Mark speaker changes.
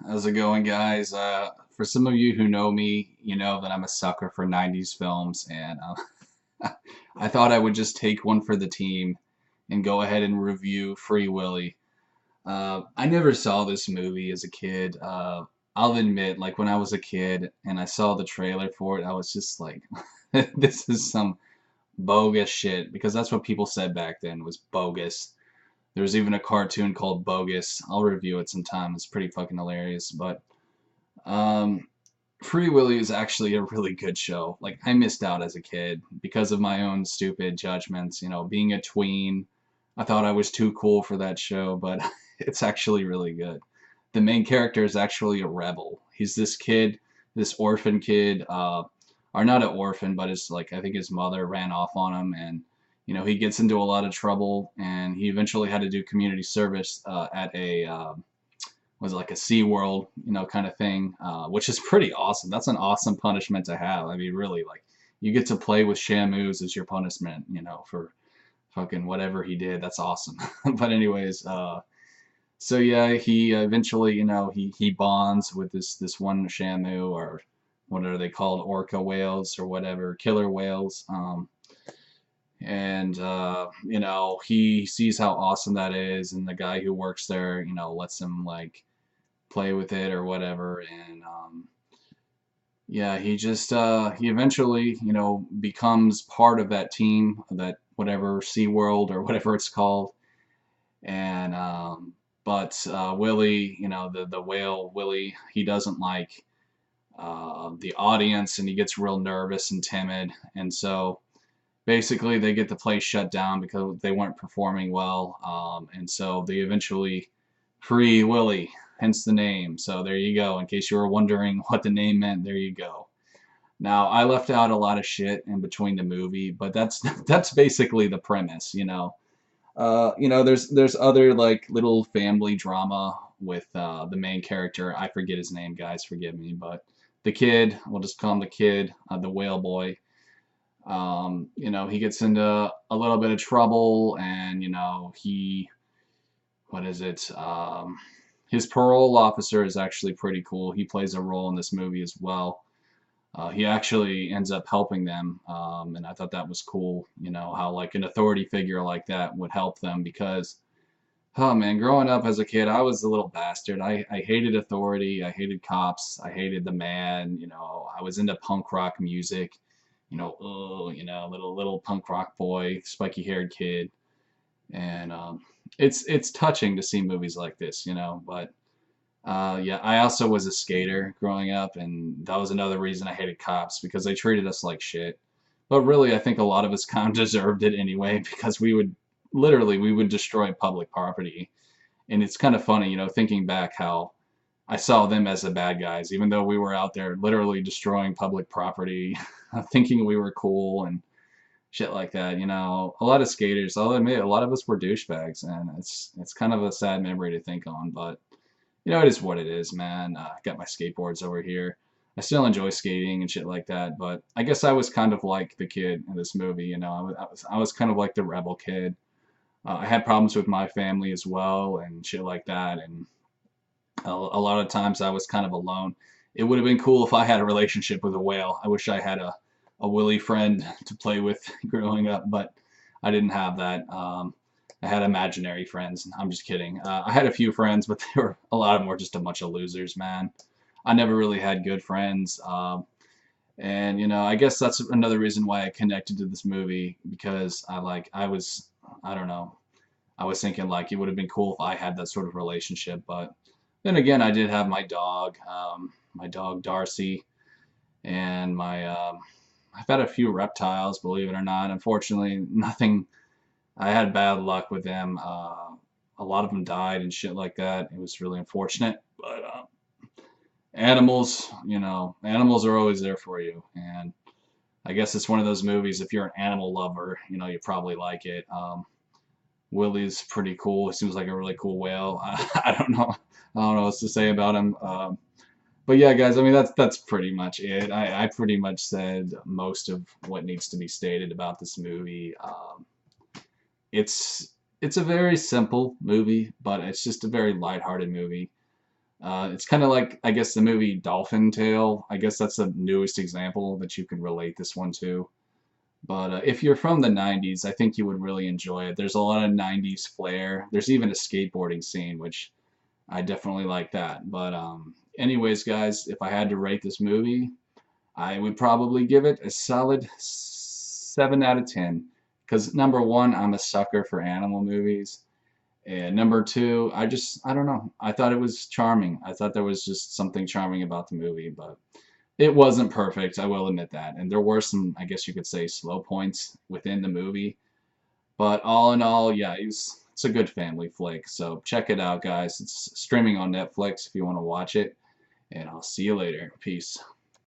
Speaker 1: How's it going, guys? For some of you who know me, you know that I'm a sucker for 90s films, and I thought I would just take one for the team and go ahead and review Free Willy. I never saw this movie as a kid. I'll admit, like when I was a kid and I saw the trailer for it, I was just like, this is some bogus shit, because that's what people said back then was bogus. There was even a cartoon called Bogus. I'll review it sometime. It's pretty fucking hilarious, but um, Free Willy is actually a really good show. Like, I missed out as a kid because of my own stupid judgments. You know, being a tween, I thought I was too cool for that show, but it's actually really good. The main character is actually a rebel. He's this kid, this orphan kid, or not an orphan, but it's like, I think his mother ran off on him, and he gets into a lot of trouble, and he eventually had to do community service at a was like a Sea World, kind of thing, which is pretty awesome. That's an awesome punishment to have. I mean, really, like, you get to play with Shamus as your punishment, for fucking whatever he did. That's awesome. But anyways, so yeah, he eventually, he bonds with this one Shamu, or what are they called, orca whales or whatever, killer whales. And he sees how awesome that is, and the guy who works there, lets him like play with it or whatever. And yeah, he eventually, becomes part of that team, that whatever SeaWorld or whatever it's called. And but Willy, the whale Willy, he doesn't like the audience, and he gets real nervous and timid. And so basically they get the place shut down because they weren't performing well. And so they eventually free Willy, hence the name. So there you go. In case you were wondering what the name meant, there you go. Now, I left out a lot of shit in between the movie, but that's that's basically the premise. There's other like little family drama with the main character. I forget his name, guys, forgive me, but the kid, we'll just call him the kid, the whale boy. He gets into a little bit of trouble, and what is it? His parole officer is actually pretty cool. He plays a role in this movie as well. He actually ends up helping them, and I thought that was cool. How like an authority figure like that would help them, because, oh man, growing up as a kid, I was a little bastard. I hated authority. I hated cops. I hated the man. I was into punk rock music. Little punk rock boy, spiky haired kid. And it's touching to see movies like this, but yeah, I also was a skater growing up, and that was another reason I hated cops, because they treated us like shit. But really, I think a lot of us kind of deserved it anyway, because we would destroy public property. And it's kind of funny, thinking back how I saw them as the bad guys, even though we were out there literally destroying public property, thinking we were cool and shit like that. A lot of skaters, I'll admit, a lot of us were douchebags, and it's kind of a sad memory to think on, but it is what it is, man. Got my skateboards over here. I still enjoy skating and shit like that, but I guess I was kind of like the kid in this movie. I was kind of like the rebel kid. I had problems with my family as well and shit like that, and a lot of times I was kind of alone. It would have been cool if I had a relationship with a whale. I wish I had a Willy friend to play with growing up, but I didn't have that. I had imaginary friends. I'm just kidding. I had a few friends, but a lot of them were just a bunch of losers, man. I never really had good friends. And I guess that's another reason why I connected to this movie, because I don't know, I was thinking like it would have been cool if I had that sort of relationship. But then again, I did have my dog Darcy, and I've had a few reptiles, believe it or not. Unfortunately, nothing. I had bad luck with them. A lot of them died and shit like that. It was really unfortunate. But animals are always there for you. And I guess it's one of those movies, if you're an animal lover, you probably like it. Willy's pretty cool. He seems like a really cool whale. I don't know. I don't know what to say about him. But yeah, guys, I mean, that's pretty much it. I pretty much said most of what needs to be stated about this movie. It's a very simple movie, but it's just a very lighthearted movie. It's kind of like, I guess, the movie Dolphin Tale. I guess that's the newest example that you could relate this one to. But if you're from the 90s, I think you would really enjoy it. There's a lot of 90s flair. There's even a skateboarding scene, which I definitely like that. But anyways, guys, if I had to rate this movie, I would probably give it a solid 7 out of 10. Because number one, I'm a sucker for animal movies. And number two, I don't know. I thought it was charming. I thought there was just something charming about the movie, but it wasn't perfect. I will admit that. And there were some, I guess you could say, slow points within the movie. But all in all, yeah, it's a good family flick. So check it out, guys. It's streaming on Netflix if you want to watch it. And I'll see you later. Peace.